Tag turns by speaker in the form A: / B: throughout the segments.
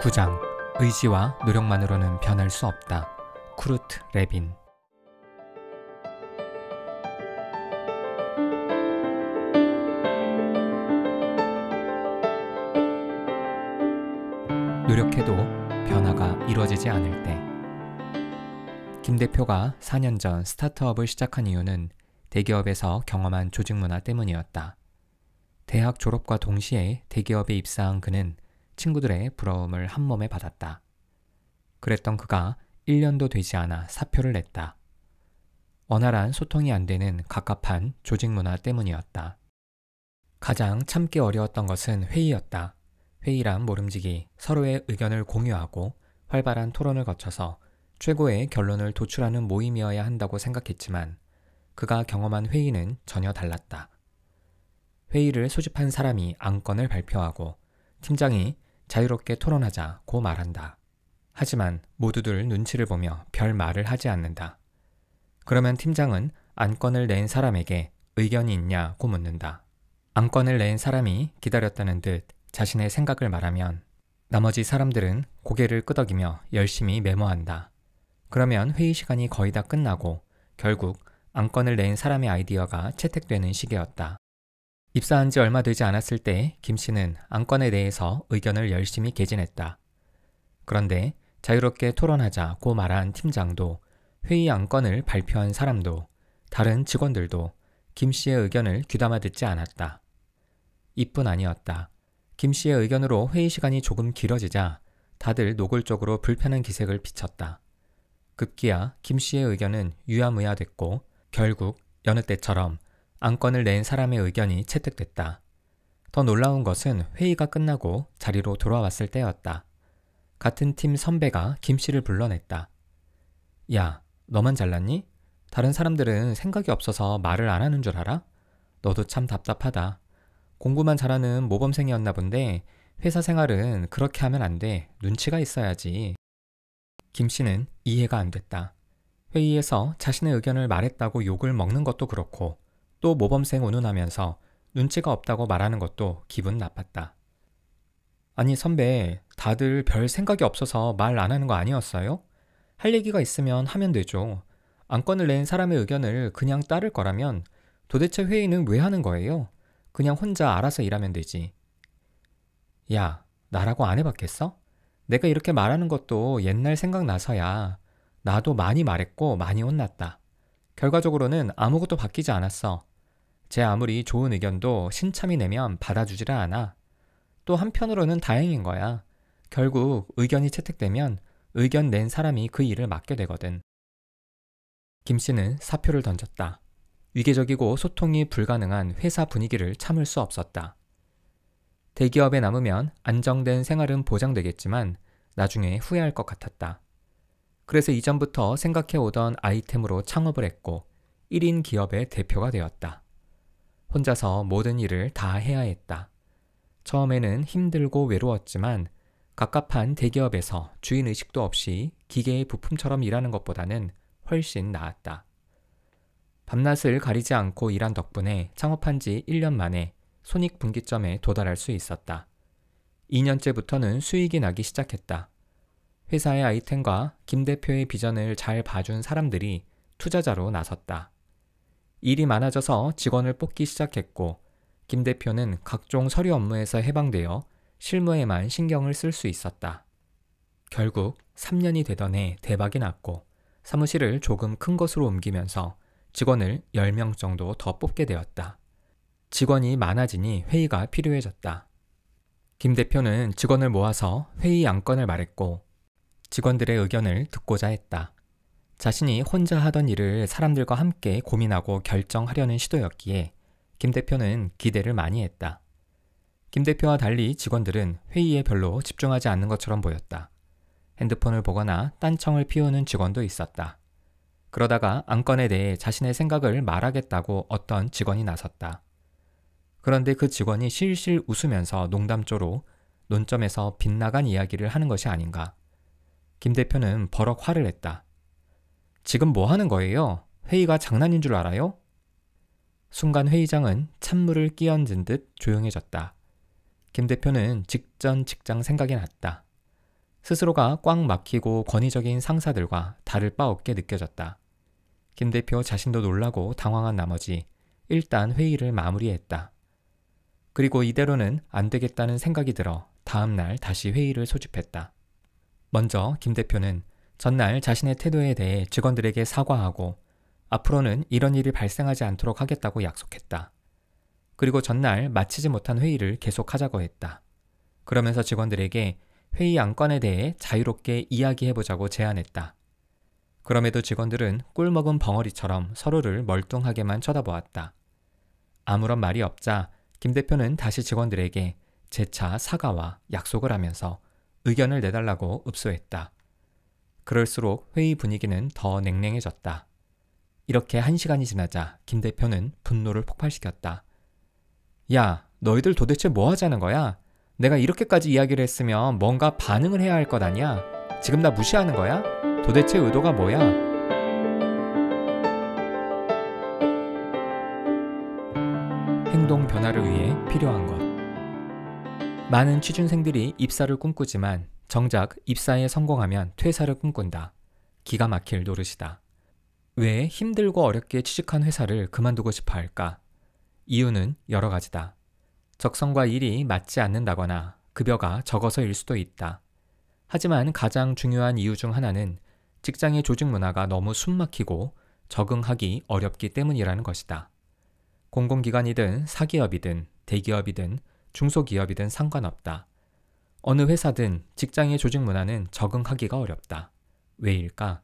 A: 9장 의지와 노력만으로는 변할 수 없다. 쿠르트 레빈. 노력해도 변화가 이루어지지 않을 때. 김 대표가 4년 전 스타트업을 시작한 이유는 대기업에서 경험한 조직 문화 때문이었다. 대학 졸업과 동시에 대기업에 입사한 그는 친구들의 부러움을 한몸에 받았다. 그랬던 그가 1년도 되지 않아 사표를 냈다. 원활한 소통이 안 되는 갑갑한 조직 문화 때문이었다. 가장 참기 어려웠던 것은 회의였다. 회의란 모름지기 서로의 의견을 공유하고 활발한 토론을 거쳐서 최고의 결론을 도출하는 모임이어야 한다고 생각했지만 그가 경험한 회의는 전혀 달랐다. 회의를 소집한 사람이 안건을 발표하고 팀장이 자유롭게 토론하자고 말한다. 하지만 모두들 눈치를 보며 별 말을 하지 않는다. 그러면 팀장은 안건을 낸 사람에게 의견이 있냐고 묻는다. 안건을 낸 사람이 기다렸다는 듯 자신의 생각을 말하면 나머지 사람들은 고개를 끄덕이며 열심히 메모한다. 그러면 회의 시간이 거의 다 끝나고 결국 안건을 낸 사람의 아이디어가 채택되는 시기였다. 입사한 지 얼마 되지 않았을 때 김 씨는 안건에 대해서 의견을 열심히 개진했다. 그런데 자유롭게 토론하자고 말한 팀장도 회의 안건을 발표한 사람도 다른 직원들도 김 씨의 의견을 귀담아 듣지 않았다. 이뿐 아니었다. 김 씨의 의견으로 회의 시간이 조금 길어지자 다들 노골적으로 불편한 기색을 비쳤다. 급기야 김 씨의 의견은 유야무야됐고 결국 여느 때처럼 안건을 낸 사람의 의견이 채택됐다. 더 놀라운 것은 회의가 끝나고 자리로 돌아왔을 때였다. 같은 팀 선배가 김 씨를 불러냈다. 야, 너만 잘났니? 다른 사람들은 생각이 없어서 말을 안 하는 줄 알아? 너도 참 답답하다. 공부만 잘하는 모범생이었나 본데 회사 생활은 그렇게 하면 안 돼. 눈치가 있어야지. 김 씨는 이해가 안 됐다. 회의에서 자신의 의견을 말했다고 욕을 먹는 것도 그렇고 또 모범생 운운하면서 눈치가 없다고 말하는 것도 기분 나빴다. 아니 선배, 다들 별 생각이 없어서 말 안 하는 거 아니었어요? 할 얘기가 있으면 하면 되죠. 안건을 낸 사람의 의견을 그냥 따를 거라면 도대체 회의는 왜 하는 거예요? 그냥 혼자 알아서 일하면 되지. 야, 나라고 안 해봤겠어? 내가 이렇게 말하는 것도 옛날 생각나서야. 나도 많이 말했고 많이 혼났다. 결과적으로는 아무것도 바뀌지 않았어. 제 아무리 좋은 의견도 신참이 내면 받아주지를 않아. 또 한편으로는 다행인 거야. 결국 의견이 채택되면 의견 낸 사람이 그 일을 맡게 되거든. 김 씨는 사표를 던졌다. 위계적이고 소통이 불가능한 회사 분위기를 참을 수 없었다. 대기업에 남으면 안정된 생활은 보장되겠지만 나중에 후회할 것 같았다. 그래서 이전부터 생각해오던 아이템으로 창업을 했고 1인 기업의 대표가 되었다. 혼자서 모든 일을 다 해야 했다. 처음에는 힘들고 외로웠지만 갑갑한 대기업에서 주인의식도 없이 기계의 부품처럼 일하는 것보다는 훨씬 나았다. 밤낮을 가리지 않고 일한 덕분에 창업한 지 1년 만에 손익분기점에 도달할 수 있었다. 2년째부터는 수익이 나기 시작했다. 회사의 아이템과 김 대표의 비전을 잘 봐준 사람들이 투자자로 나섰다. 일이 많아져서 직원을 뽑기 시작했고 김 대표는 각종 서류 업무에서 해방되어 실무에만 신경을 쓸 수 있었다. 결국 3년이 되던 해 대박이 났고 사무실을 조금 큰 곳으로 옮기면서 직원을 10명 정도 더 뽑게 되었다. 직원이 많아지니 회의가 필요해졌다. 김 대표는 직원을 모아서 회의 안건을 말했고 직원들의 의견을 듣고자 했다. 자신이 혼자 하던 일을 사람들과 함께 고민하고 결정하려는 시도였기에 김 대표는 기대를 많이 했다. 김 대표와 달리 직원들은 회의에 별로 집중하지 않는 것처럼 보였다. 핸드폰을 보거나 딴청을 피우는 직원도 있었다. 그러다가 안건에 대해 자신의 생각을 말하겠다고 어떤 직원이 나섰다. 그런데 그 직원이 실실 웃으면서 농담조로 논점에서 빗나간 이야기를 하는 것이 아닌가. 김 대표는 버럭 화를 냈다. 지금 뭐 하는 거예요? 회의가 장난인 줄 알아요? 순간 회의장은 찬물을 끼얹은 듯 조용해졌다. 김 대표는 직전 직장 생각이 났다. 스스로가 꽉 막히고 권위적인 상사들과 다를 바 없게 느껴졌다. 김 대표 자신도 놀라고 당황한 나머지 일단 회의를 마무리했다. 그리고 이대로는 안 되겠다는 생각이 들어 다음 날 다시 회의를 소집했다. 먼저 김 대표는 전날 자신의 태도에 대해 직원들에게 사과하고 앞으로는 이런 일이 발생하지 않도록 하겠다고 약속했다. 그리고 전날 마치지 못한 회의를 계속하자고 했다. 그러면서 직원들에게 회의 안건에 대해 자유롭게 이야기해보자고 제안했다. 그럼에도 직원들은 꿀먹은 벙어리처럼 서로를 멀뚱하게만 쳐다보았다. 아무런 말이 없자 김 대표는 다시 직원들에게 재차 사과와 약속을 하면서 의견을 내달라고 읍소했다. 그럴수록 회의 분위기는 더 냉랭해졌다. 이렇게 1시간이 지나자 김 대표는 분노를 폭발시켰다. 야, 너희들 도대체 뭐 하자는 거야? 내가 이렇게까지 이야기를 했으면 뭔가 반응을 해야 할 것 아니야? 지금 나 무시하는 거야? 도대체 의도가 뭐야? 행동 변화를 위해 필요한 것. 많은 취준생들이 입사를 꿈꾸지만 정작 입사에 성공하면 퇴사를 꿈꾼다. 기가 막힐 노릇이다. 왜 힘들고 어렵게 취직한 회사를 그만두고 싶어 할까? 이유는 여러 가지다. 적성과 일이 맞지 않는다거나 급여가 적어서일 수도 있다. 하지만 가장 중요한 이유 중 하나는 직장의 조직 문화가 너무 숨막히고 적응하기 어렵기 때문이라는 것이다. 공공기관이든 사기업이든 대기업이든 중소기업이든 상관없다. 어느 회사든 직장의 조직 문화는 적응하기가 어렵다. 왜일까?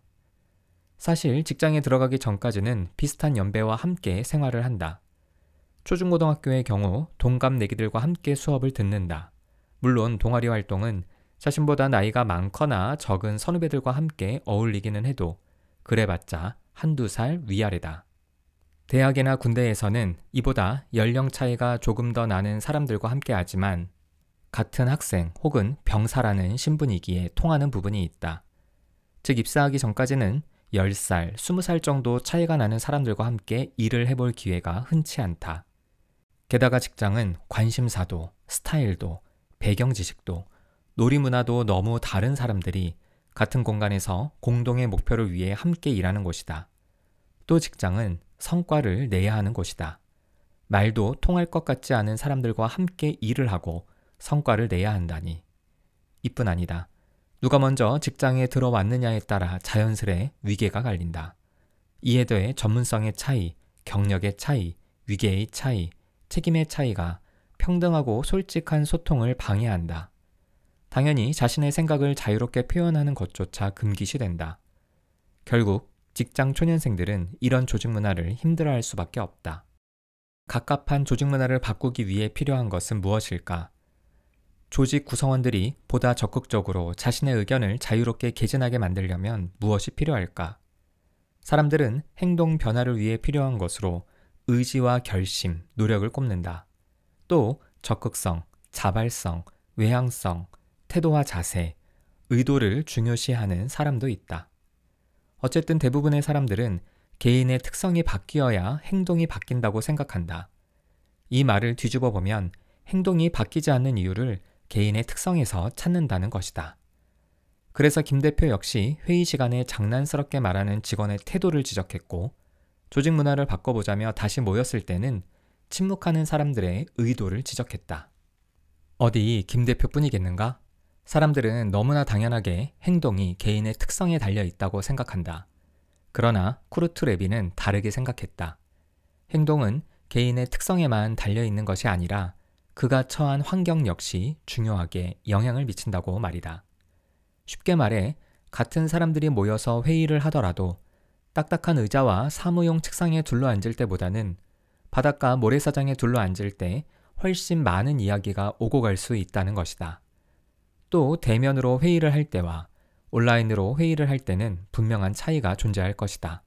A: 사실 직장에 들어가기 전까지는 비슷한 연배와 함께 생활을 한다. 초중고등학교의 경우 동갑내기들과 함께 수업을 듣는다. 물론 동아리 활동은 자신보다 나이가 많거나 적은 선후배들과 함께 어울리기는 해도 그래봤자 한두 살 위아래다. 대학이나 군대에서는 이보다 연령 차이가 조금 더 나는 사람들과 함께 하지만 같은 학생 혹은 병사라는 신분이기에 통하는 부분이 있다. 즉 입사하기 전까지는 10살, 20살 정도 차이가 나는 사람들과 함께 일을 해볼 기회가 흔치 않다. 게다가 직장은 관심사도, 스타일도, 배경 지식도, 놀이 문화도 너무 다른 사람들이 같은 공간에서 공동의 목표를 위해 함께 일하는 곳이다. 또 직장은 성과를 내야 하는 곳이다. 말도 통할 것 같지 않은 사람들과 함께 일을 하고 성과를 내야 한다니. 이뿐 아니다. 누가 먼저 직장에 들어왔느냐에 따라 자연스레 위계가 갈린다. 이에 더해 전문성의 차이, 경력의 차이, 위계의 차이, 책임의 차이가 평등하고 솔직한 소통을 방해한다. 당연히 자신의 생각을 자유롭게 표현하는 것조차 금기시된다. 결국 직장 초년생들은 이런 조직 문화를 힘들어할 수밖에 없다. 갑갑한 조직 문화를 바꾸기 위해 필요한 것은 무엇일까? 조직 구성원들이 보다 적극적으로 자신의 의견을 자유롭게 개진하게 만들려면 무엇이 필요할까? 사람들은 행동 변화를 위해 필요한 것으로 의지와 결심, 노력을 꼽는다. 또 적극성, 자발성, 외향성, 태도와 자세, 의도를 중요시하는 사람도 있다. 어쨌든 대부분의 사람들은 개인의 특성이 바뀌어야 행동이 바뀐다고 생각한다. 이 말을 뒤집어 보면 행동이 바뀌지 않는 이유를 개인의 특성에서 찾는다는 것이다. 그래서 김 대표 역시 회의 시간에 장난스럽게 말하는 직원의 태도를 지적했고 조직 문화를 바꿔보자며 다시 모였을 때는 침묵하는 사람들의 의도를 지적했다. 어디 김 대표뿐이겠는가? 사람들은 너무나 당연하게 행동이 개인의 특성에 달려 있다고 생각한다. 그러나 쿠르트 레비는 다르게 생각했다. 행동은 개인의 특성에만 달려 있는 것이 아니라 그가 처한 환경 역시 중요하게 영향을 미친다고 말이다. 쉽게 말해 같은 사람들이 모여서 회의를 하더라도 딱딱한 의자와 사무용 책상에 둘러앉을 때보다는 바닷가 모래사장에 둘러앉을 때 훨씬 많은 이야기가 오고 갈 수 있다는 것이다. 또 대면으로 회의를 할 때와 온라인으로 회의를 할 때는 분명한 차이가 존재할 것이다.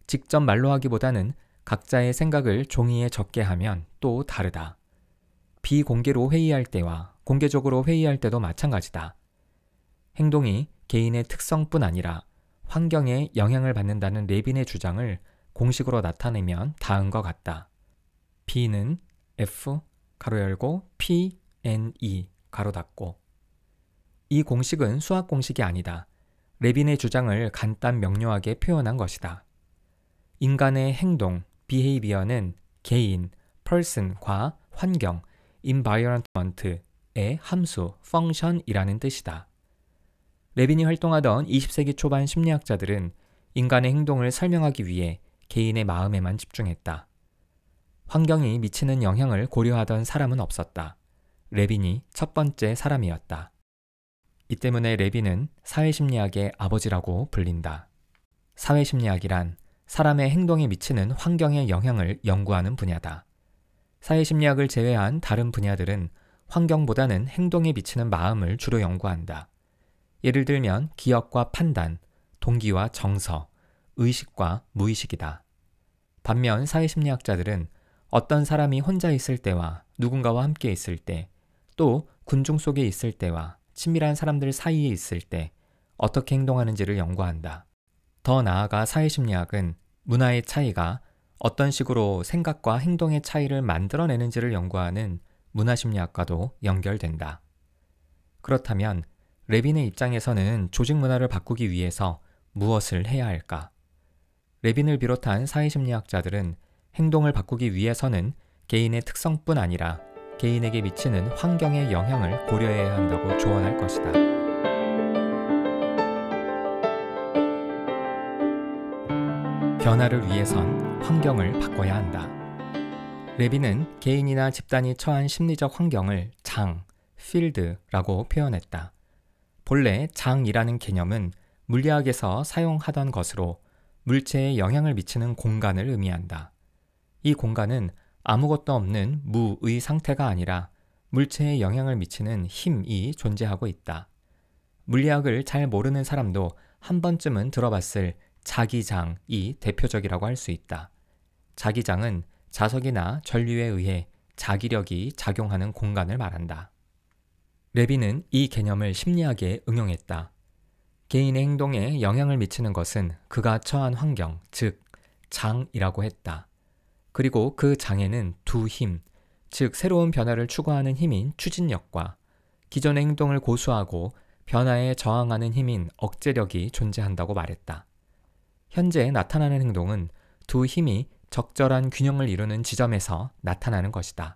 A: 직접 말로 하기보다는 각자의 생각을 종이에 적게 하면 또 다르다. 비공개로 회의할 때와 공개적으로 회의할 때도 마찬가지다. 행동이 개인의 특성뿐 아니라 환경에 영향을 받는다는 레빈의 주장을 공식으로 나타내면 다음과 같다. B는 F, 가로 열고, P, N, E, 가로 닫고. 이 공식은 수학 공식이 아니다. 레빈의 주장을 간단 명료하게 표현한 것이다. 인간의 행동, behavior는 개인, person과 환경, environment의 함수, function이라는 뜻이다. 레빈이 활동하던 20세기 초반 심리학자들은 인간의 행동을 설명하기 위해 개인의 마음에만 집중했다. 환경이 미치는 영향을 고려하던 사람은 없었다. 레빈이 첫 번째 사람이었다. 이 때문에 레빈은 사회심리학의 아버지라고 불린다. 사회심리학이란 사람의 행동에 미치는 환경의 영향을 연구하는 분야다. 사회심리학을 제외한 다른 분야들은 환경보다는 행동에 미치는 마음을 주로 연구한다. 예를 들면 기억과 판단, 동기와 정서, 의식과 무의식이다. 반면 사회심리학자들은 어떤 사람이 혼자 있을 때와 누군가와 함께 있을 때, 또 군중 속에 있을 때와 친밀한 사람들 사이에 있을 때 어떻게 행동하는지를 연구한다. 더 나아가 사회심리학은 문화의 차이가 어떤 식으로 생각과 행동의 차이를 만들어내는지를 연구하는 문화심리학과도 연결된다. 그렇다면 레빈의 입장에서는 조직 문화를 바꾸기 위해서 무엇을 해야 할까? 레빈을 비롯한 사회심리학자들은 행동을 바꾸기 위해서는 개인의 특성뿐 아니라 개인에게 미치는 환경의 영향을 고려해야 한다고 조언할 것이다. 변화를 위해선 환경을 바꿔야 한다. 레빈은 개인이나 집단이 처한 심리적 환경을 장, 필드라고 표현했다. 본래 장이라는 개념은 물리학에서 사용하던 것으로 물체에 영향을 미치는 공간을 의미한다. 이 공간은 아무것도 없는 무의 상태가 아니라 물체에 영향을 미치는 힘이 존재하고 있다. 물리학을 잘 모르는 사람도 한 번쯤은 들어봤을 자기장이 대표적이라고 할 수 있다. 자기장은 자석이나 전류에 의해 자기력이 작용하는 공간을 말한다. 레빈은 이 개념을 심리학에 응용했다. 개인의 행동에 영향을 미치는 것은 그가 처한 환경, 즉 장이라고 했다. 그리고 그 장에는 두 힘, 즉 새로운 변화를 추구하는 힘인 추진력과 기존의 행동을 고수하고 변화에 저항하는 힘인 억제력이 존재한다고 말했다. 현재 나타나는 행동은 두 힘이 적절한 균형을 이루는 지점에서 나타나는 것이다.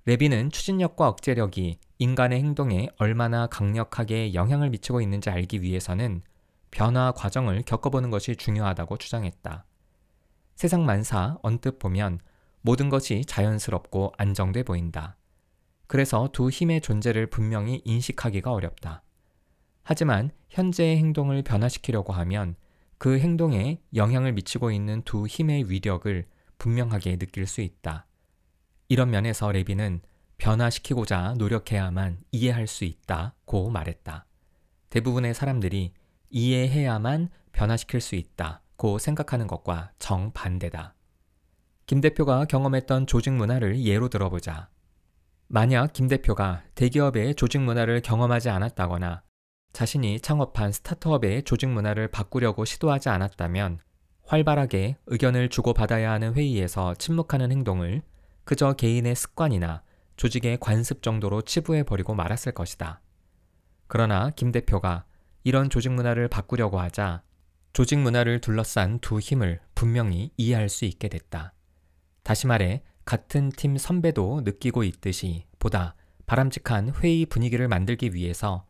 A: 레빈은 추진력과 억제력이 인간의 행동에 얼마나 강력하게 영향을 미치고 있는지 알기 위해서는 변화 과정을 겪어보는 것이 중요하다고 주장했다. 세상 만사 언뜻 보면 모든 것이 자연스럽고 안정돼 보인다. 그래서 두 힘의 존재를 분명히 인식하기가 어렵다. 하지만 현재의 행동을 변화시키려고 하면 그 행동에 영향을 미치고 있는 두 힘의 위력을 분명하게 느낄 수 있다. 이런 면에서 레빈은 변화시키고자 노력해야만 이해할 수 있다고 말했다. 대부분의 사람들이 이해해야만 변화시킬 수 있다고 생각하는 것과 정반대다. 김 대표가 경험했던 조직 문화를 예로 들어보자. 만약 김 대표가 대기업의 조직 문화를 경험하지 않았다거나 자신이 창업한 스타트업의 조직 문화를 바꾸려고 시도하지 않았다면 활발하게 의견을 주고받아야 하는 회의에서 침묵하는 행동을 그저 개인의 습관이나 조직의 관습 정도로 치부해버리고 말았을 것이다. 그러나 김 대표가 이런 조직 문화를 바꾸려고 하자 조직 문화를 둘러싼 두 힘을 분명히 이해할 수 있게 됐다. 다시 말해 같은 팀 선배도 느끼고 있듯이 보다 바람직한 회의 분위기를 만들기 위해서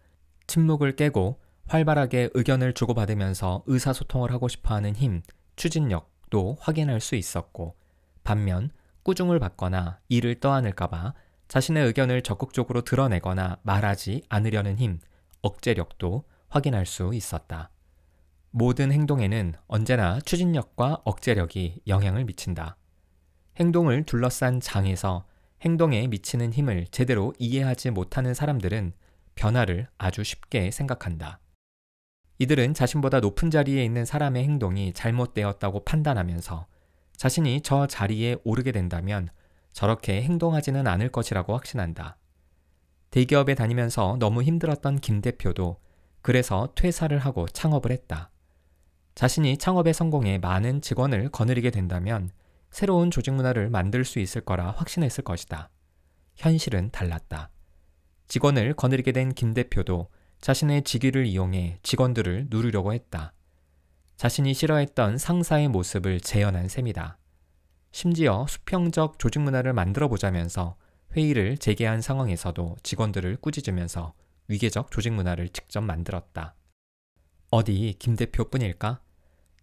A: 침묵을 깨고 활발하게 의견을 주고받으면서 의사소통을 하고 싶어하는 힘, 추진력도 확인할 수 있었고, 반면 꾸중을 받거나 일을 떠안을까봐 자신의 의견을 적극적으로 드러내거나 말하지 않으려는 힘, 억제력도 확인할 수 있었다. 모든 행동에는 언제나 추진력과 억제력이 영향을 미친다. 행동을 둘러싼 장에서 행동에 미치는 힘을 제대로 이해하지 못하는 사람들은 변화를 아주 쉽게 생각한다. 이들은 자신보다 높은 자리에 있는 사람의 행동이 잘못되었다고 판단하면서 자신이 저 자리에 오르게 된다면 저렇게 행동하지는 않을 것이라고 확신한다. 대기업에 다니면서 너무 힘들었던 김 대표도 그래서 퇴사를 하고 창업을 했다. 자신이 창업에 성공해 많은 직원을 거느리게 된다면 새로운 조직 문화를 만들 수 있을 거라 확신했을 것이다. 현실은 달랐다. 직원을 거느리게 된 김 대표도 자신의 직위를 이용해 직원들을 누르려고 했다. 자신이 싫어했던 상사의 모습을 재현한 셈이다. 심지어 수평적 조직 문화를 만들어 보자면서 회의를 재개한 상황에서도 직원들을 꾸짖으면서 위계적 조직 문화를 직접 만들었다. 어디 김 대표뿐일까?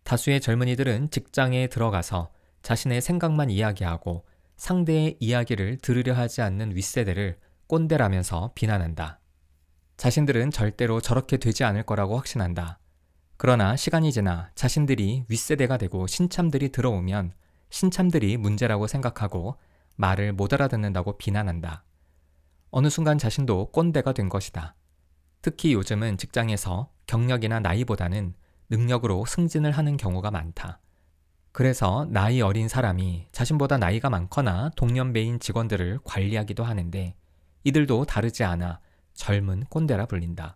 A: 다수의 젊은이들은 직장에 들어가서 자신의 생각만 이야기하고 상대의 이야기를 들으려 하지 않는 윗세대를 꼰대라면서 비난한다. 자신들은 절대로 저렇게 되지 않을 거라고 확신한다. 그러나 시간이 지나 자신들이 윗세대가 되고 신참들이 들어오면 신참들이 문제라고 생각하고 말을 못 알아듣는다고 비난한다. 어느 순간 자신도 꼰대가 된 것이다. 특히 요즘은 직장에서 경력이나 나이보다는 능력으로 승진을 하는 경우가 많다. 그래서 나이 어린 사람이 자신보다 나이가 많거나 동년배인 직원들을 관리하기도 하는데 이들도 다르지 않아 젊은 꼰대라 불린다.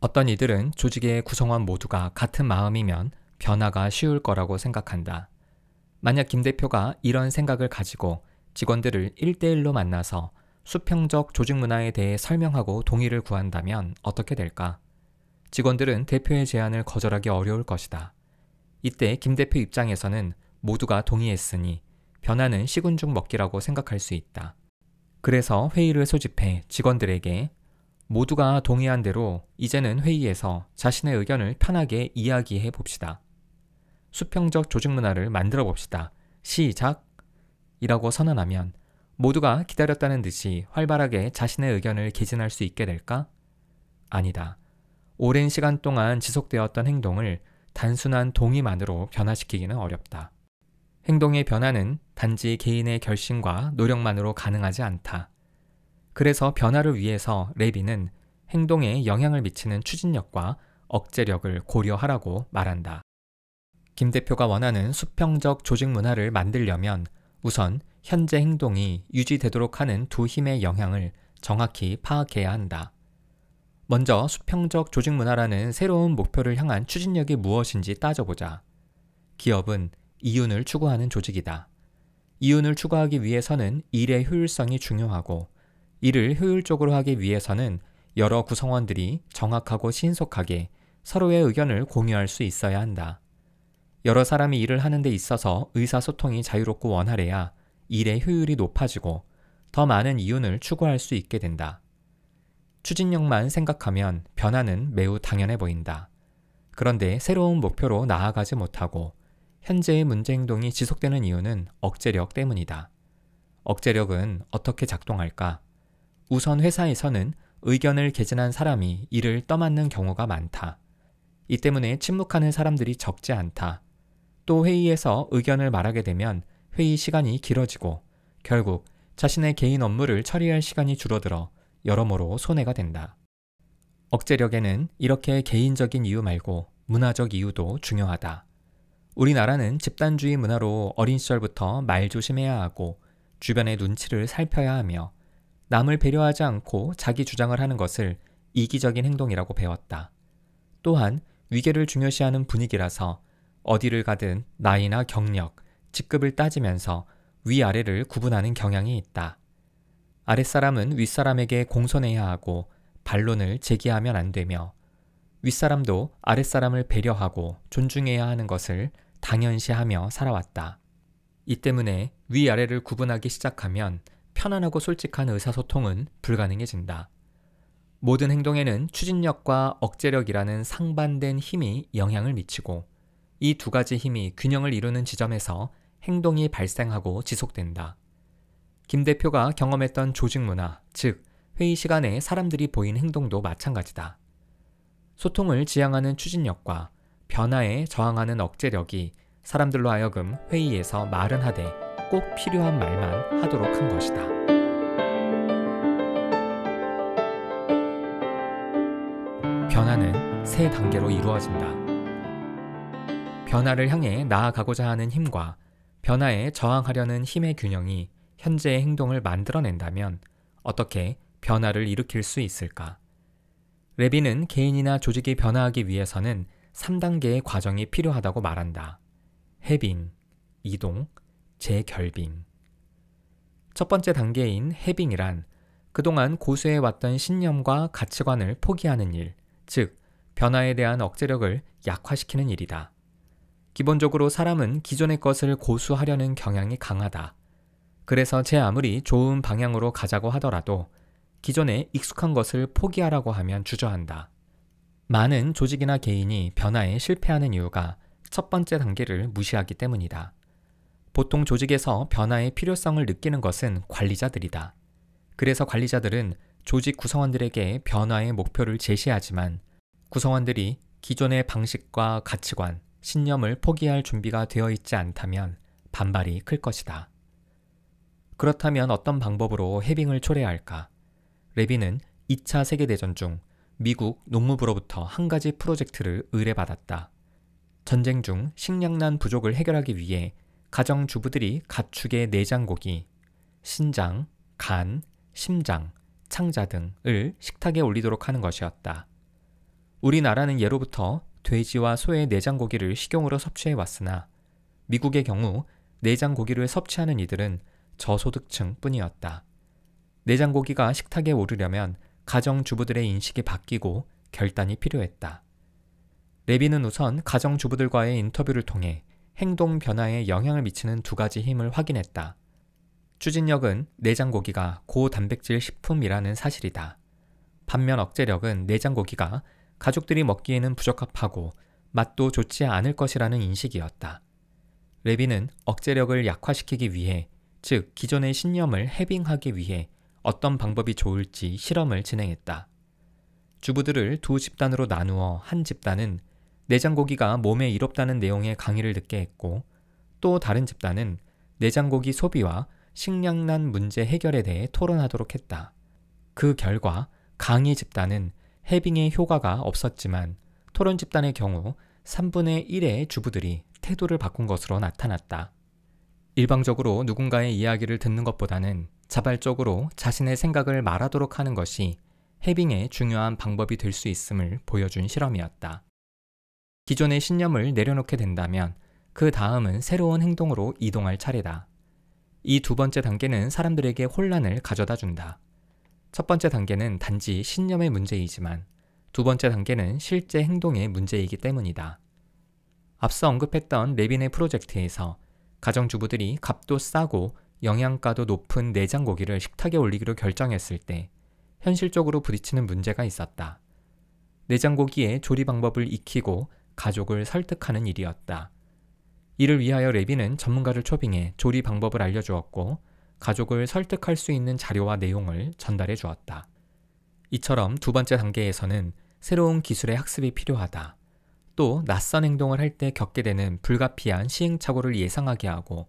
A: 어떤 이들은 조직의 구성원 모두가 같은 마음이면 변화가 쉬울 거라고 생각한다. 만약 김 대표가 이런 생각을 가지고 직원들을 1대1로 만나서 수평적 조직 문화에 대해 설명하고 동의를 구한다면 어떻게 될까? 직원들은 대표의 제안을 거절하기 어려울 것이다. 이때 김 대표 입장에서는 모두가 동의했으니 변화는 식은 죽 먹기라고 생각할 수 있다. 그래서 회의를 소집해 직원들에게 모두가 동의한 대로 이제는 회의에서 자신의 의견을 편하게 이야기해 봅시다. 수평적 조직 문화를 만들어 봅시다. 시작! 이라고 선언하면 모두가 기다렸다는 듯이 활발하게 자신의 의견을 개진할 수 있게 될까? 아니다. 오랜 시간 동안 지속되었던 행동을 단순한 동의만으로 변화시키기는 어렵다. 행동의 변화는 단지 개인의 결심과 노력만으로 가능하지 않다. 그래서 변화를 위해서 레비는 행동에 영향을 미치는 추진력과 억제력을 고려하라고 말한다. 김 대표가 원하는 수평적 조직 문화를 만들려면 우선 현재 행동이 유지되도록 하는 두 힘의 영향을 정확히 파악해야 한다. 먼저 수평적 조직 문화라는 새로운 목표를 향한 추진력이 무엇인지 따져보자. 기업은 이윤을 추구하는 조직이다. 이윤을 추구하기 위해서는 일의 효율성이 중요하고 이를 효율적으로 하기 위해서는 여러 구성원들이 정확하고 신속하게 서로의 의견을 공유할 수 있어야 한다. 여러 사람이 일을 하는 데 있어서 의사소통이 자유롭고 원활해야 일의 효율이 높아지고 더 많은 이윤을 추구할 수 있게 된다. 추진력만 생각하면 변화는 매우 당연해 보인다. 그런데 새로운 목표로 나아가지 못하고 현재의 문제 행동이 지속되는 이유는 억제력 때문이다. 억제력은 어떻게 작동할까? 우선 회사에서는 의견을 개진한 사람이 이를 떠맡는 경우가 많다. 이 때문에 침묵하는 사람들이 적지 않다. 또 회의에서 의견을 말하게 되면 회의 시간이 길어지고 결국 자신의 개인 업무를 처리할 시간이 줄어들어 여러모로 손해가 된다. 억제력에는 이렇게 개인적인 이유 말고 문화적 이유도 중요하다. 우리나라는 집단주의 문화로 어린 시절부터 말 조심해야 하고 주변의 눈치를 살펴야 하며 남을 배려하지 않고 자기 주장을 하는 것을 이기적인 행동이라고 배웠다. 또한 위계를 중요시하는 분위기라서 어디를 가든 나이나 경력, 직급을 따지면서 위아래를 구분하는 경향이 있다. 아랫사람은 윗사람에게 공손해야 하고 반론을 제기하면 안 되며 윗사람도 아랫사람을 배려하고 존중해야 하는 것을 당연시하며 살아왔다. 이 때문에 위아래를 구분하기 시작하면 편안하고 솔직한 의사소통은 불가능해진다. 모든 행동에는 추진력과 억제력이라는 상반된 힘이 영향을 미치고 이 두 가지 힘이 균형을 이루는 지점에서 행동이 발생하고 지속된다. 김 대표가 경험했던 조직 문화, 즉 회의 시간에 사람들이 보인 행동도 마찬가지다. 소통을 지향하는 추진력과 변화에 저항하는 억제력이 사람들로 하여금 회의에서 말은 하되 꼭 필요한 말만 하도록 한 것이다. 변화는 세 단계로 이루어진다. 변화를 향해 나아가고자 하는 힘과 변화에 저항하려는 힘의 균형이 현재의 행동을 만들어낸다면 어떻게 변화를 일으킬 수 있을까? 레비는 개인이나 조직이 변화하기 위해서는 3단계의 과정이 필요하다고 말한다. 해빙, 이동, 재결빙. 첫 번째 단계인 해빙이란 그동안 고수해왔던 신념과 가치관을 포기하는 일, 즉 변화에 대한 억제력을 약화시키는 일이다. 기본적으로 사람은 기존의 것을 고수하려는 경향이 강하다. 그래서 제 아무리 좋은 방향으로 가자고 하더라도 기존에 익숙한 것을 포기하라고 하면 주저한다. 많은 조직이나 개인이 변화에 실패하는 이유가 첫 번째 단계를 무시하기 때문이다. 보통 조직에서 변화의 필요성을 느끼는 것은 관리자들이다. 그래서 관리자들은 조직 구성원들에게 변화의 목표를 제시하지만 구성원들이 기존의 방식과 가치관, 신념을 포기할 준비가 되어 있지 않다면 반발이 클 것이다. 그렇다면 어떤 방법으로 해빙을 초래할까? 레빈은 2차 세계대전 중 미국 농무부로부터 한 가지 프로젝트를 의뢰받았다. 전쟁 중 식량난 부족을 해결하기 위해 가정주부들이 가축의 내장고기, 신장, 간, 심장, 창자 등을 식탁에 올리도록 하는 것이었다. 우리나라는 예로부터 돼지와 소의 내장고기를 식용으로 섭취해왔으나 미국의 경우 내장고기를 섭취하는 이들은 저소득층 뿐이었다. 내장고기가 식탁에 오르려면 가정주부들의 인식이 바뀌고 결단이 필요했다. 레빈은 우선 가정주부들과의 인터뷰를 통해 행동 변화에 영향을 미치는 두 가지 힘을 확인했다. 추진력은 내장고기가 고단백질 식품이라는 사실이다. 반면 억제력은 내장고기가 가족들이 먹기에는 부적합하고 맛도 좋지 않을 것이라는 인식이었다. 레빈은 억제력을 약화시키기 위해, 즉 기존의 신념을 해빙하기 위해 어떤 방법이 좋을지 실험을 진행했다. 주부들을 두 집단으로 나누어 한 집단은 내장고기가 몸에 이롭다는 내용의 강의를 듣게 했고, 또 다른 집단은 내장고기 소비와 식량난 문제 해결에 대해 토론하도록 했다. 그 결과 강의 집단은 해빙의 효과가 없었지만 토론 집단의 경우 3분의 1의 주부들이 태도를 바꾼 것으로 나타났다. 일방적으로 누군가의 이야기를 듣는 것보다는 자발적으로 자신의 생각을 말하도록 하는 것이 해빙의 중요한 방법이 될 수 있음을 보여준 실험이었다. 기존의 신념을 내려놓게 된다면 그 다음은 새로운 행동으로 이동할 차례다. 이 두 번째 단계는 사람들에게 혼란을 가져다 준다. 첫 번째 단계는 단지 신념의 문제이지만 두 번째 단계는 실제 행동의 문제이기 때문이다. 앞서 언급했던 레빈의 프로젝트에서 가정주부들이 값도 싸고 영양가도 높은 내장고기를 식탁에 올리기로 결정했을 때 현실적으로 부딪히는 문제가 있었다. 내장고기의 조리 방법을 익히고 가족을 설득하는 일이었다. 이를 위하여 레빈은 전문가를 초빙해 조리 방법을 알려주었고 가족을 설득할 수 있는 자료와 내용을 전달해 주었다. 이처럼 두 번째 단계에서는 새로운 기술의 학습이 필요하다. 또 낯선 행동을 할 때 겪게 되는 불가피한 시행착오를 예상하게 하고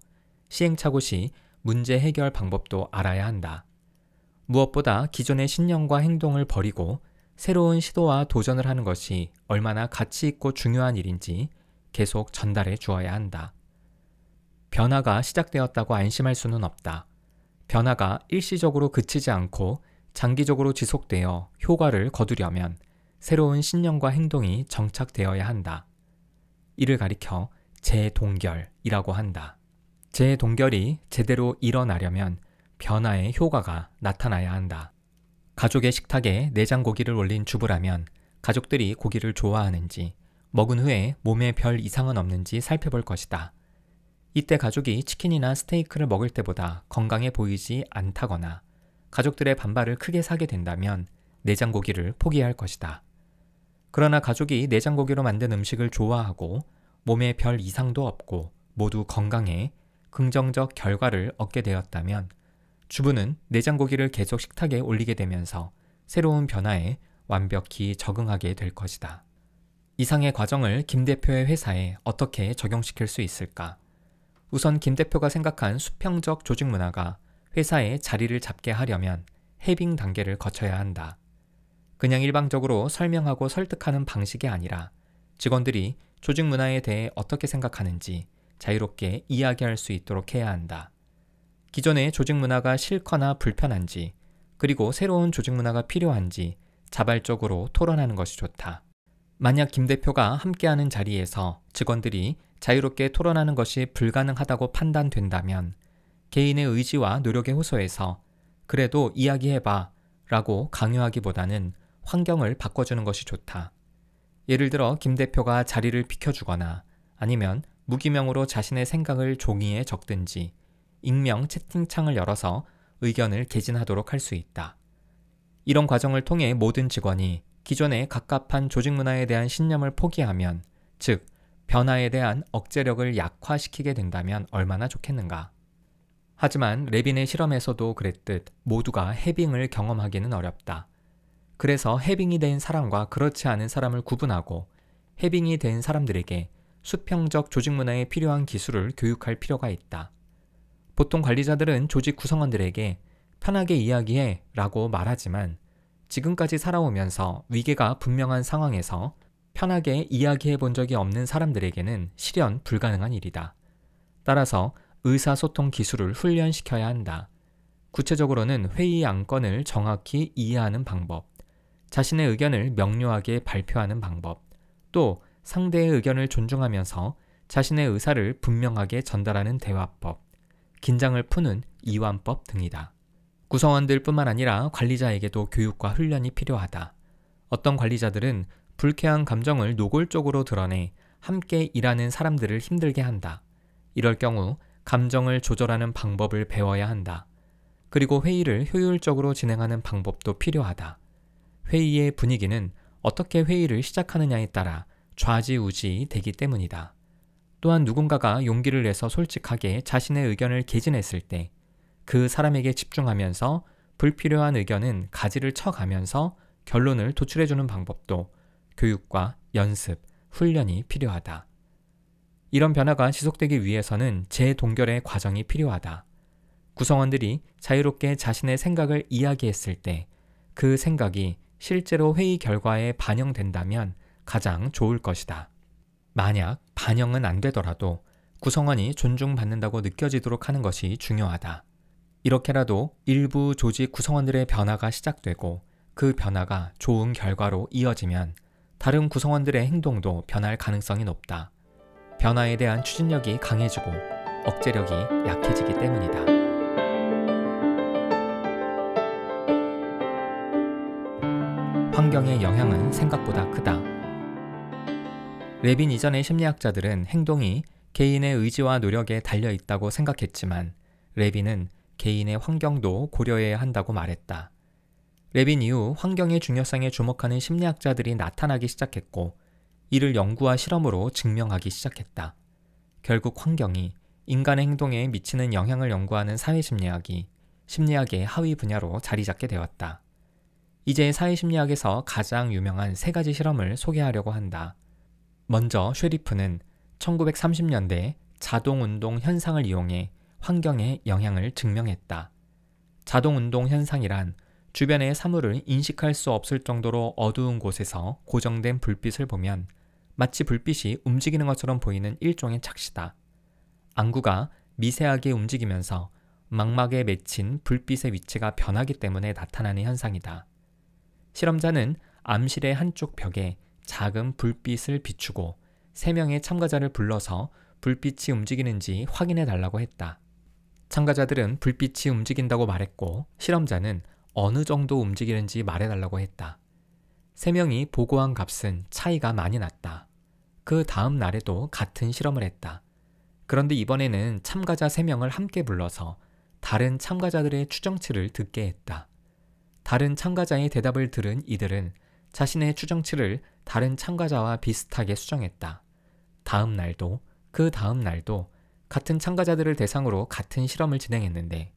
A: 시행착오 시 문제 해결 방법도 알아야 한다. 무엇보다 기존의 신념과 행동을 버리고 새로운 시도와 도전을 하는 것이 얼마나 가치 있고 중요한 일인지 계속 전달해 주어야 한다. 변화가 시작되었다고 안심할 수는 없다. 변화가 일시적으로 그치지 않고 장기적으로 지속되어 효과를 거두려면 새로운 신념과 행동이 정착되어야 한다. 이를 가리켜 재동결이라고 한다. 재동결이 제대로 일어나려면 변화의 효과가 나타나야 한다. 가족의 식탁에 내장고기를 올린 주부라면 가족들이 고기를 좋아하는지, 먹은 후에 몸에 별 이상은 없는지 살펴볼 것이다. 이때 가족이 치킨이나 스테이크를 먹을 때보다 건강해 보이지 않다거나 가족들의 반발을 크게 사게 된다면 내장고기를 포기할 것이다. 그러나 가족이 내장고기로 만든 음식을 좋아하고 몸에 별 이상도 없고 모두 건강해 긍정적 결과를 얻게 되었다면 주부는 내장고기를 계속 식탁에 올리게 되면서 새로운 변화에 완벽히 적응하게 될 것이다. 이상의 과정을 김 대표의 회사에 어떻게 적용시킬 수 있을까? 우선 김 대표가 생각한 수평적 조직 문화가 회사에 자리를 잡게 하려면 해빙 단계를 거쳐야 한다. 그냥 일방적으로 설명하고 설득하는 방식이 아니라 직원들이 조직 문화에 대해 어떻게 생각하는지 자유롭게 이야기할 수 있도록 해야 한다. 기존의 조직 문화가 싫거나 불편한지, 그리고 새로운 조직 문화가 필요한지 자발적으로 토론하는 것이 좋다. 만약 김 대표가 함께하는 자리에서 직원들이 자유롭게 토론하는 것이 불가능하다고 판단된다면 개인의 의지와 노력에 호소해서 그래도 이야기해봐 라고 강요하기보다는 환경을 바꿔주는 것이 좋다. 예를 들어 김 대표가 자리를 비켜주거나 아니면 무기명으로 자신의 생각을 종이에 적든지 익명 채팅창을 열어서 의견을 개진하도록 할 수 있다. 이런 과정을 통해 모든 직원이 기존의 갑갑한 조직 문화에 대한 신념을 포기하면, 즉 변화에 대한 억제력을 약화시키게 된다면 얼마나 좋겠는가. 하지만 레빈의 실험에서도 그랬듯 모두가 해빙을 경험하기는 어렵다. 그래서 해빙이 된 사람과 그렇지 않은 사람을 구분하고 해빙이 된 사람들에게 수평적 조직 문화에 필요한 기술을 교육할 필요가 있다. 보통 관리자들은 조직 구성원들에게 편하게 이야기해 라고 말하지만 지금까지 살아오면서 위계가 분명한 상황에서 편하게 이야기해 본 적이 없는 사람들에게는 실현 불가능한 일이다. 따라서 의사소통 기술을 훈련시켜야 한다. 구체적으로는 회의 안건을 정확히 이해하는 방법, 자신의 의견을 명료하게 발표하는 방법, 또 상대의 의견을 존중하면서 자신의 의사를 분명하게 전달하는 대화법, 긴장을 푸는 이완법 등이다. 구성원들뿐만 아니라 관리자에게도 교육과 훈련이 필요하다. 어떤 관리자들은 불쾌한 감정을 노골적으로 드러내 함께 일하는 사람들을 힘들게 한다. 이럴 경우 감정을 조절하는 방법을 배워야 한다. 그리고 회의를 효율적으로 진행하는 방법도 필요하다. 회의의 분위기는 어떻게 회의를 시작하느냐에 따라 좌지우지 되기 때문이다. 또한 누군가가 용기를 내서 솔직하게 자신의 의견을 개진했을 때 그 사람에게 집중하면서 불필요한 의견은 가지를 쳐가면서 결론을 도출해주는 방법도 교육과 연습, 훈련이 필요하다. 이런 변화가 지속되기 위해서는 재동결의 과정이 필요하다. 구성원들이 자유롭게 자신의 생각을 이야기했을 때 그 생각이 실제로 회의 결과에 반영된다면 가장 좋을 것이다. 만약 반영은 안 되더라도 구성원이 존중받는다고 느껴지도록 하는 것이 중요하다. 이렇게라도 일부 조직 구성원들의 변화가 시작되고 그 변화가 좋은 결과로 이어지면 다른 구성원들의 행동도 변할 가능성이 높다. 변화에 대한 추진력이 강해지고 억제력이 약해지기 때문이다. 환경의 영향은 생각보다 크다. 레빈 이전의 심리학자들은 행동이 개인의 의지와 노력에 달려있다고 생각했지만 레빈은 개인의 환경도 고려해야 한다고 말했다. 레빈 이후 환경의 중요성에 주목하는 심리학자들이 나타나기 시작했고 이를 연구와 실험으로 증명하기 시작했다. 결국 환경이 인간의 행동에 미치는 영향을 연구하는 사회심리학이 심리학의 하위 분야로 자리 잡게 되었다. 이제 사회심리학에서 가장 유명한 3가지 실험을 소개하려고 한다. 먼저 쉐리프는 1930년대 자동운동 현상을 이용해 환경의 영향을 증명했다. 자동운동 현상이란 주변의 사물을 인식할 수 없을 정도로 어두운 곳에서 고정된 불빛을 보면 마치 불빛이 움직이는 것처럼 보이는 일종의 착시다. 안구가 미세하게 움직이면서 망막에 맺힌 불빛의 위치가 변하기 때문에 나타나는 현상이다. 실험자는 암실의 한쪽 벽에 작은 불빛을 비추고 3명의 참가자를 불러서 불빛이 움직이는지 확인해 달라고 했다. 참가자들은 불빛이 움직인다고 말했고 실험자는 어느 정도 움직이는지 말해달라고 했다. 3명이 보고한 값은 차이가 많이 났다. 그 다음 날에도 같은 실험을 했다. 그런데 이번에는 참가자 3명을 함께 불러서 다른 참가자들의 추정치를 듣게 했다. 다른 참가자의 대답을 들은 이들은 자신의 추정치를 다른 참가자와 비슷하게 수정했다. 다음 날도 그 다음 날도 같은 참가자들을 대상으로 같은 실험을 진행했는데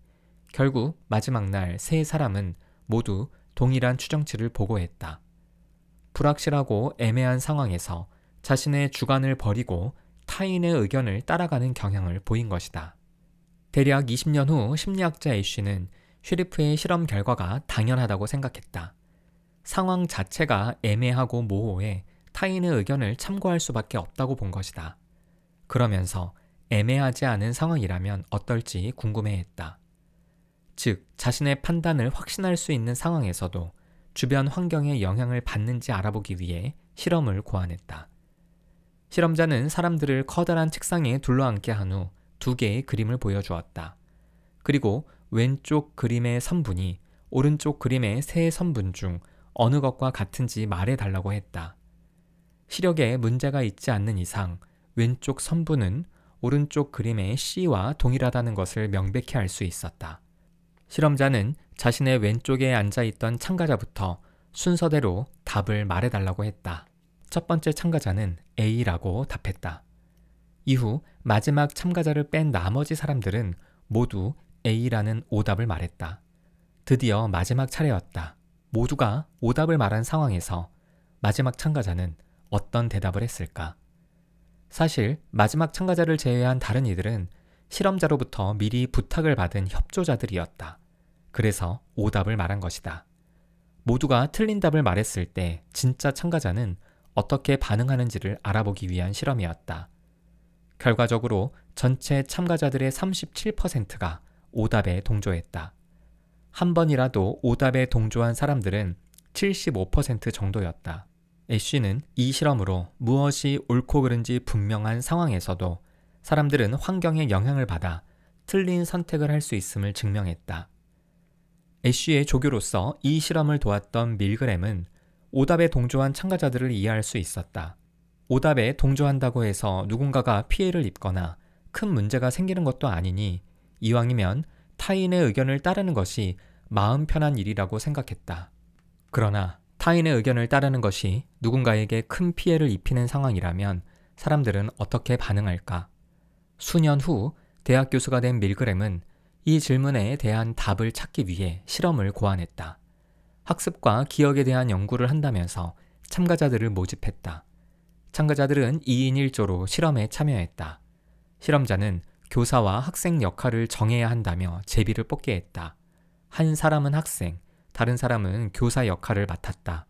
A: 결국 마지막 날 3사람은 모두 동일한 추정치를 보고했다. 불확실하고 애매한 상황에서 자신의 주관을 버리고 타인의 의견을 따라가는 경향을 보인 것이다. 대략 20년 후 심리학자 애쉬는 쉐리프의 실험 결과가 당연하다고 생각했다. 상황 자체가 애매하고 모호해 타인의 의견을 참고할 수밖에 없다고 본 것이다. 그러면서 애매하지 않은 상황이라면 어떨지 궁금해했다. 즉, 자신의 판단을 확신할 수 있는 상황에서도 주변 환경의 영향을 받는지 알아보기 위해 실험을 고안했다. 실험자는 사람들을 커다란 책상에 둘러앉게 한 후 2개의 그림을 보여주었다. 그리고 왼쪽 그림의 선분이 오른쪽 그림의 세 선분 중 어느 것과 같은지 말해달라고 했다. 시력에 문제가 있지 않는 이상 왼쪽 선분은 오른쪽 그림의 C와 동일하다는 것을 명백히 알 수 있었다. 실험자는 자신의 왼쪽에 앉아있던 참가자부터 순서대로 답을 말해달라고 했다. 첫 번째 참가자는 A라고 답했다. 이후 마지막 참가자를 뺀 나머지 사람들은 모두 A라는 오답을 말했다. 드디어 마지막 차례였다. 모두가 오답을 말한 상황에서 마지막 참가자는 어떤 대답을 했을까? 사실 마지막 참가자를 제외한 다른 이들은 실험자로부터 미리 부탁을 받은 협조자들이었다. 그래서 오답을 말한 것이다. 모두가 틀린 답을 말했을 때 진짜 참가자는 어떻게 반응하는지를 알아보기 위한 실험이었다. 결과적으로 전체 참가자들의 37%가 오답에 동조했다. 한 번이라도 오답에 동조한 사람들은 75% 정도였다. 애쉬는 이 실험으로 무엇이 옳고 그른지 분명한 상황에서도 사람들은 환경의 영향을 받아 틀린 선택을 할 수 있음을 증명했다. 애쉬의 조교로서 이 실험을 도왔던 밀그램은 오답에 동조한 참가자들을 이해할 수 있었다. 오답에 동조한다고 해서 누군가가 피해를 입거나 큰 문제가 생기는 것도 아니니 이왕이면 타인의 의견을 따르는 것이 마음 편한 일이라고 생각했다. 그러나 타인의 의견을 따르는 것이 누군가에게 큰 피해를 입히는 상황이라면 사람들은 어떻게 반응할까? 수년 후 대학 교수가 된 밀그램은 이 질문에 대한 답을 찾기 위해 실험을 고안했다. 학습과 기억에 대한 연구를 한다면서 참가자들을 모집했다. 참가자들은 2인 1조로 실험에 참여했다. 실험자는 교사와 학생 역할을 정해야 한다며 제비를 뽑게 했다. 한 사람은 학생, 다른 사람은 교사 역할을 맡았다.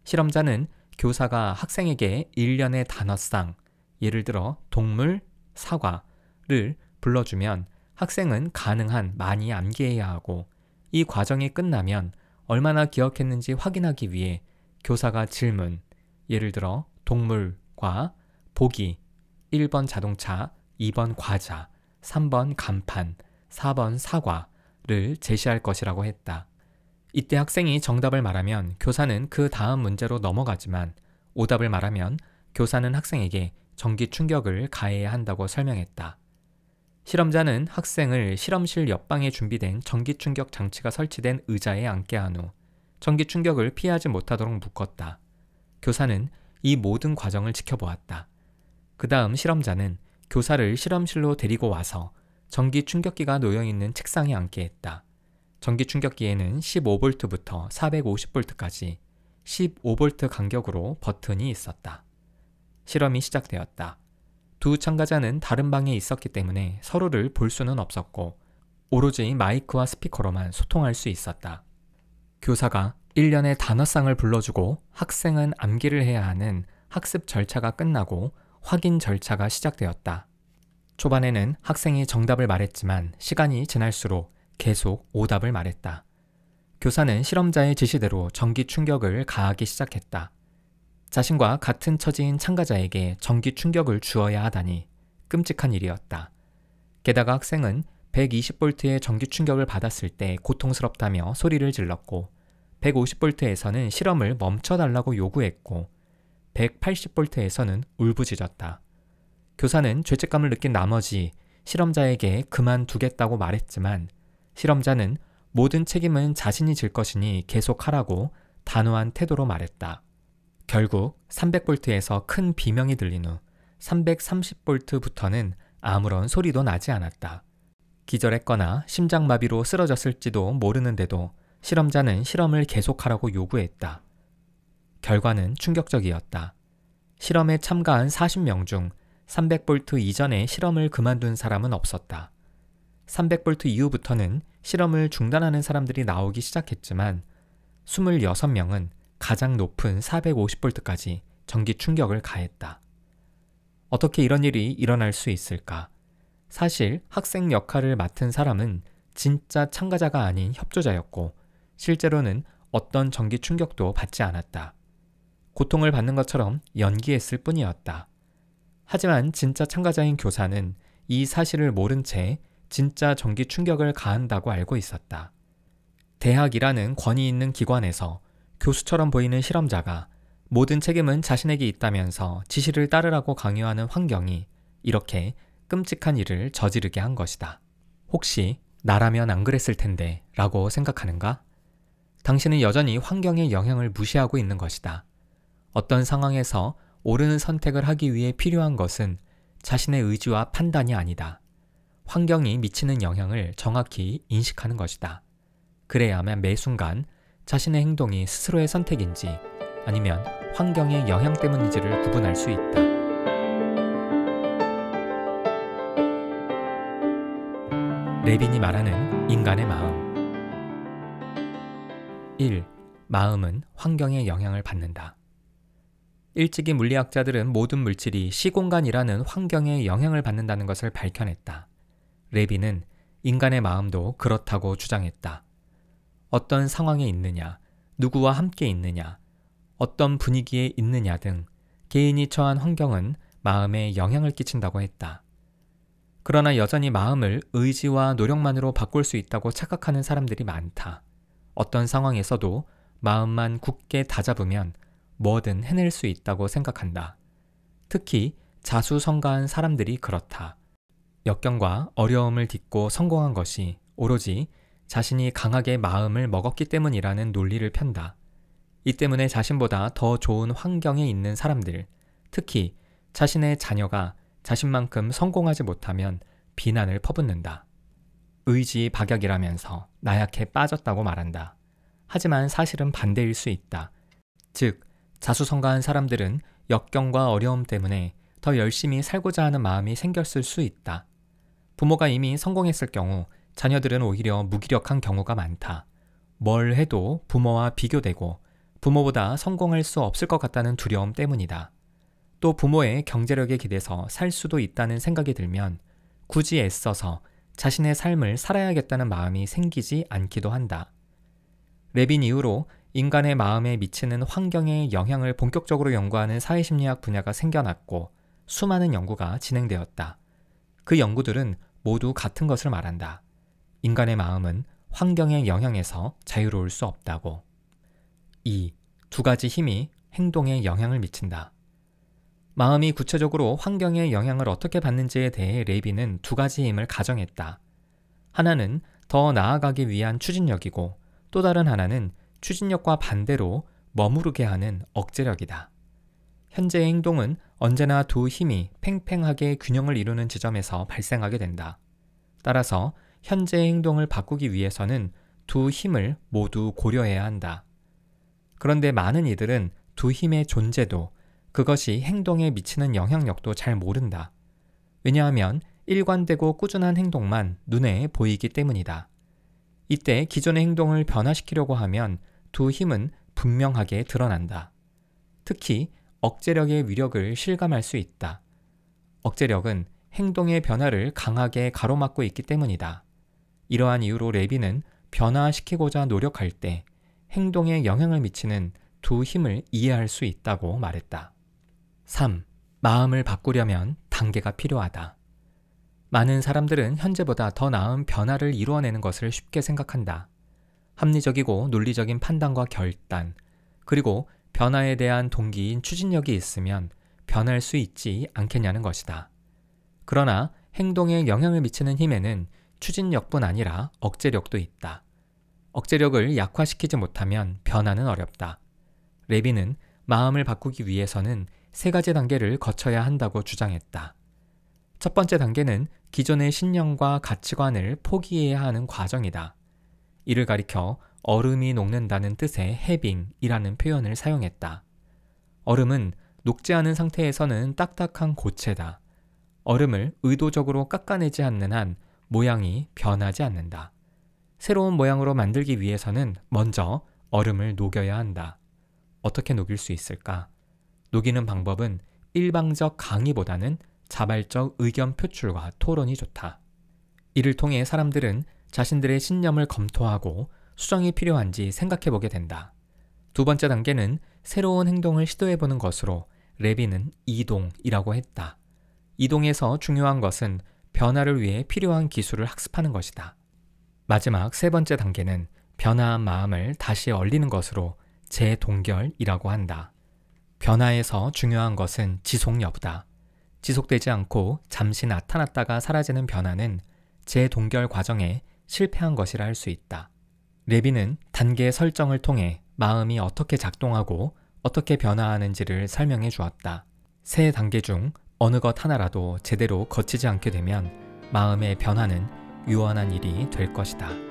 A: 실험자는 교사가 학생에게 일련의 단어쌍, 예를 들어 동물, 사과를 불러주면 학생은 가능한 많이 암기해야 하고 이 과정이 끝나면 얼마나 기억했는지 확인하기 위해 교사가 질문, 예를 들어 동물과 보기, 1번 자동차, 2번 과자, 3번 간판, 4번 사과를 제시할 것이라고 했다. 이때 학생이 정답을 말하면 교사는 그 다음 문제로 넘어가지만 오답을 말하면 교사는 학생에게 전기 충격을 가해야 한다고 설명했다. 실험자는 학생을 실험실 옆방에 준비된 전기 충격 장치가 설치된 의자에 앉게 한 후 전기 충격을 피하지 못하도록 묶었다. 교사는 이 모든 과정을 지켜보았다. 그 다음 실험자는 교사를 실험실로 데리고 와서 전기 충격기가 놓여있는 책상에 앉게 했다. 전기 충격기에는 15V부터 450V까지 15V 간격으로 버튼이 있었다. 실험이 시작되었다. 두 참가자는 다른 방에 있었기 때문에 서로를 볼 수는 없었고 오로지 마이크와 스피커로만 소통할 수 있었다. 교사가 일련의 단어쌍을 불러주고 학생은 암기를 해야 하는 학습 절차가 끝나고 확인 절차가 시작되었다. 초반에는 학생이 정답을 말했지만 시간이 지날수록 계속 오답을 말했다. 교사는 실험자의 지시대로 전기 충격을 가하기 시작했다. 자신과 같은 처지인 참가자에게 전기 충격을 주어야 하다니 끔찍한 일이었다. 게다가 학생은 120V의 전기 충격을 받았을 때 고통스럽다며 소리를 질렀고 150V에서는 실험을 멈춰달라고 요구했고 180V에서는 울부짖었다. 교사는 죄책감을 느낀 나머지 실험자에게 그만두겠다고 말했지만 실험자는 모든 책임은 자신이 질 것이니 계속하라고 단호한 태도로 말했다. 결국 300V에서 큰 비명이 들린 후 330V부터는 아무런 소리도 나지 않았다. 기절했거나 심장마비로 쓰러졌을지도 모르는데도 실험자는 실험을 계속하라고 요구했다. 결과는 충격적이었다. 실험에 참가한 40명 중 300V 이전에 실험을 그만둔 사람은 없었다. 300V 이후부터는 실험을 중단하는 사람들이 나오기 시작했지만 26명은 가장 높은 450V까지 전기 충격을 가했다. 어떻게 이런 일이 일어날 수 있을까? 사실 학생 역할을 맡은 사람은 진짜 참가자가 아닌 협조자였고 실제로는 어떤 전기 충격도 받지 않았다. 고통을 받는 것처럼 연기했을 뿐이었다. 하지만 진짜 참가자인 교사는 이 사실을 모른 채 진짜 전기 충격을 가한다고 알고 있었다. 대학이라는 권위 있는 기관에서 교수처럼 보이는 실험자가 모든 책임은 자신에게 있다면서 지시를 따르라고 강요하는 환경이 이렇게 끔찍한 일을 저지르게 한 것이다. 혹시 나라면 안 그랬을 텐데 라고 생각하는가? 당신은 여전히 환경의 영향을 무시하고 있는 것이다. 어떤 상황에서 옳은 선택을 하기 위해 필요한 것은 자신의 의지와 판단이 아니다. 환경이 미치는 영향을 정확히 인식하는 것이다. 그래야만 매 순간 자신의 행동이 스스로의 선택인지 아니면 환경의 영향 때문인지를 구분할 수 있다. 레빈이 말하는 인간의 마음. 1. 마음은 환경의 영향을 받는다. 일찍이 물리학자들은 모든 물질이 시공간이라는 환경의 영향을 받는다는 것을 밝혀냈다. 레빈은 인간의 마음도 그렇다고 주장했다. 어떤 상황에 있느냐, 누구와 함께 있느냐, 어떤 분위기에 있느냐 등 개인이 처한 환경은 마음에 영향을 끼친다고 했다. 그러나 여전히 마음을 의지와 노력만으로 바꿀 수 있다고 착각하는 사람들이 많다. 어떤 상황에서도 마음만 굳게 다잡으면 뭐든 해낼 수 있다고 생각한다. 특히 자수성가한 사람들이 그렇다. 역경과 어려움을 딛고 성공한 것이 오로지 자신이 강하게 마음을 먹었기 때문이라는 논리를 편다. 이 때문에 자신보다 더 좋은 환경에 있는 사람들, 특히 자신의 자녀가 자신만큼 성공하지 못하면 비난을 퍼붓는다. 의지 박약이라면서 나약해 빠졌다고 말한다. 하지만 사실은 반대일 수 있다. 즉, 자수성가한 사람들은 역경과 어려움 때문에 더 열심히 살고자 하는 마음이 생겼을 수 있다. 부모가 이미 성공했을 경우 자녀들은 오히려 무기력한 경우가 많다. 뭘 해도 부모와 비교되고 부모보다 성공할 수 없을 것 같다는 두려움 때문이다. 또 부모의 경제력에 기대서 살 수도 있다는 생각이 들면 굳이 애써서 자신의 삶을 살아야겠다는 마음이 생기지 않기도 한다. 레빈 이후로 인간의 마음에 미치는 환경의 영향을 본격적으로 연구하는 사회심리학 분야가 생겨났고 수많은 연구가 진행되었다. 그 연구들은 모두 같은 것을 말한다. 인간의 마음은 환경의 영향에서 자유로울 수 없다고. 2. 두 가지 힘이 행동에 영향을 미친다. 마음이 구체적으로 환경의 영향을 어떻게 받는지에 대해 레빈은 두 가지 힘을 가정했다. 하나는 더 나아가기 위한 추진력이고 또 다른 하나는 추진력과 반대로 머무르게 하는 억제력이다. 현재의 행동은 언제나 두 힘이 팽팽하게 균형을 이루는 지점에서 발생하게 된다. 따라서 현재의 행동을 바꾸기 위해서는 두 힘을 모두 고려해야 한다. 그런데 많은 이들은 두 힘의 존재도 그것이 행동에 미치는 영향력도 잘 모른다. 왜냐하면 일관되고 꾸준한 행동만 눈에 보이기 때문이다. 이때 기존의 행동을 변화시키려고 하면 두 힘은 분명하게 드러난다. 특히 억제력의 위력을 실감할 수 있다. 억제력은 행동의 변화를 강하게 가로막고 있기 때문이다. 이러한 이유로 레빈은 변화시키고자 노력할 때 행동에 영향을 미치는 두 힘을 이해할 수 있다고 말했다. 3. 마음을 바꾸려면 단계가 필요하다. 많은 사람들은 현재보다 더 나은 변화를 이루어내는 것을 쉽게 생각한다. 합리적이고 논리적인 판단과 결단, 그리고 변화에 대한 동기인 추진력이 있으면 변할 수 있지 않겠냐는 것이다. 그러나 행동에 영향을 미치는 힘에는 추진력뿐 아니라 억제력도 있다. 억제력을 약화시키지 못하면 변화는 어렵다. 레빈은 마음을 바꾸기 위해서는 세 가지 단계를 거쳐야 한다고 주장했다. 첫 번째 단계는 기존의 신념과 가치관을 포기해야 하는 과정이다. 이를 가리켜 얼음이 녹는다는 뜻의 해빙이라는 표현을 사용했다. 얼음은 녹지 않은 상태에서는 딱딱한 고체다. 얼음을 의도적으로 깎아내지 않는 한 모양이 변하지 않는다. 새로운 모양으로 만들기 위해서는 먼저 얼음을 녹여야 한다. 어떻게 녹일 수 있을까? 녹이는 방법은 일방적 강의보다는 자발적 의견 표출과 토론이 좋다. 이를 통해 사람들은 자신들의 신념을 검토하고 수정이 필요한지 생각해보게 된다. 두 번째 단계는 새로운 행동을 시도해보는 것으로 레빈은 이동이라고 했다. 이동에서 중요한 것은 변화를 위해 필요한 기술을 학습하는 것이다. 마지막 세 번째 단계는 변화한 마음을 다시 얼리는 것으로 재동결이라고 한다. 변화에서 중요한 것은 지속 여부다. 지속되지 않고 잠시 나타났다가 사라지는 변화는 재동결 과정에 실패한 것이라 할 수 있다. 레비는 단계 설정을 통해 마음이 어떻게 작동하고 어떻게 변화하는지를 설명해 주었다. 세 단계 중 어느 것 하나라도 제대로 거치지 않게 되면 마음의 변화는 유언한 일이 될 것이다.